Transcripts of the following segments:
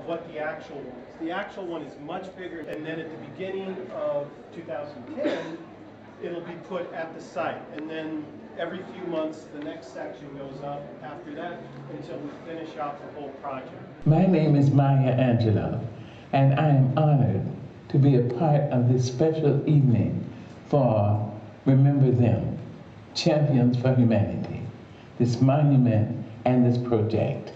what the actual one is. The actual one is much bigger, and then at the beginning of 2010, it'll be put at the site, and then every few months the next section goes up after that until we finish out the whole project. My name is Maya Angelou, and I am honored to be a part of this special evening for Remember Them, Champions for Humanity, this monument and this project.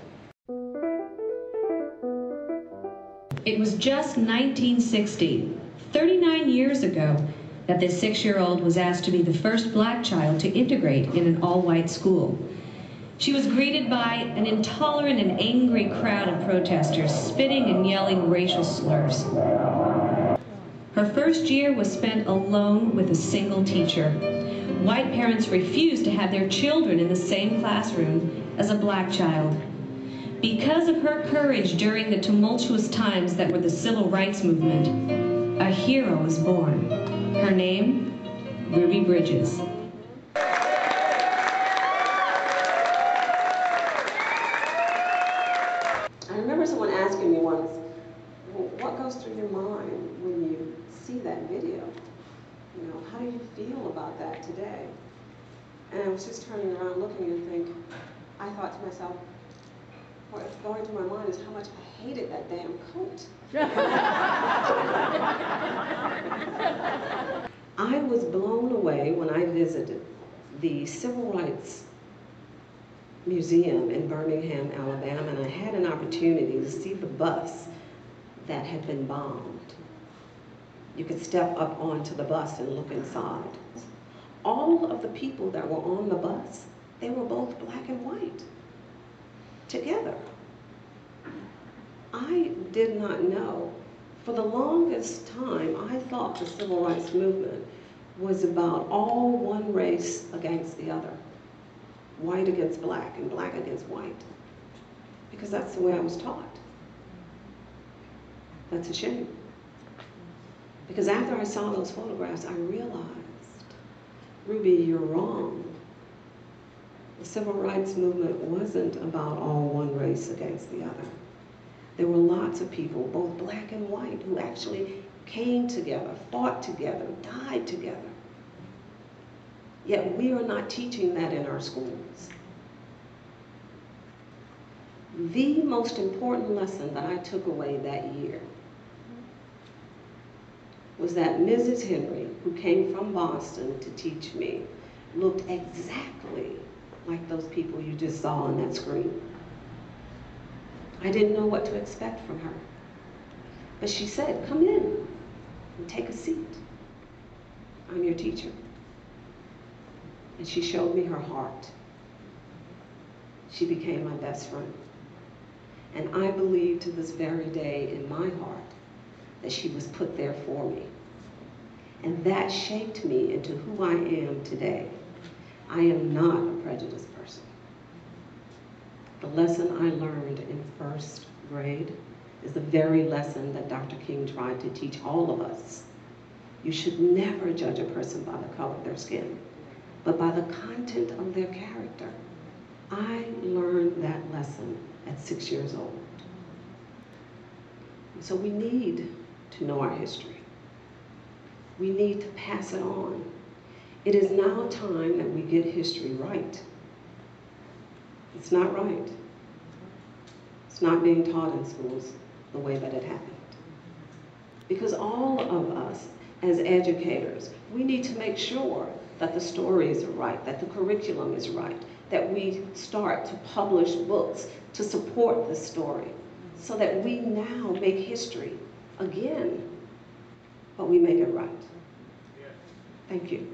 It was just 1960, 39 years ago, that this 6-year-old was asked to be the first black child to integrate in an all-white school. She was greeted by an intolerant and angry crowd of protesters, spitting and yelling racial slurs. Her first year was spent alone with a single teacher. White parents refused to have their children in the same classroom as a black child. Because of her courage during the tumultuous times that were the civil rights movement, a hero was born. Her name, Ruby Bridges. I remember someone asking me once, well, what goes through your mind when you see that video? You know, how do you feel about that today? And I was just turning around looking and think, I thought to myself, what's going through my mind is how much I hated that damn coat. I was blown away when I visited the Civil Rights Museum in Birmingham, Alabama, and I had an opportunity to see the bus that had been bombed. You could step up onto the bus and look inside. All of the people that were on the bus, they were both black and white, together. I did not know. For the longest time, I thought the civil rights movement was about all one race against the other. White against black and black against white. Because that's the way I was taught. That's a shame. Because after I saw those photographs, I realized, Ruby, you're wrong. The civil rights movement wasn't about all one race against the other. There were lots of people, both black and white, who actually came together, fought together, died together. Yet we are not teaching that in our schools. The most important lesson that I took away that year was that Mrs. Henry, who came from Boston to teach me, looked exactly like those people you just saw on that screen. I didn't know what to expect from her. But she said, come in and take a seat. I'm your teacher. And she showed me her heart. She became my best friend. And I believe to this very day in my heart that she was put there for me. And that shaped me into who I am today. I am not a prejudiced person. The lesson I learned in first grade is the very lesson that Dr. King tried to teach all of us. You should never judge a person by the color of their skin, but by the content of their character. I learned that lesson at 6 years old. So we need to know our history. We need to pass it on. It is now time that we get history right. It's not right. It's not being taught in schools the way that it happened. Because all of us, as educators, we need to make sure that the stories are right, that the curriculum is right, that we start to publish books to support the story, so that we now make history again, but we make it right. Thank you.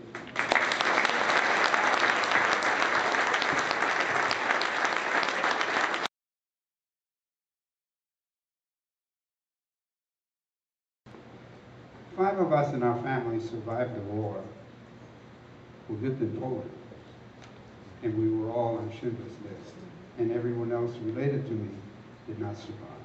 5 of us in our family survived the war. We lived in Poland, and we were all on Schindler's List, and everyone else related to me did not survive.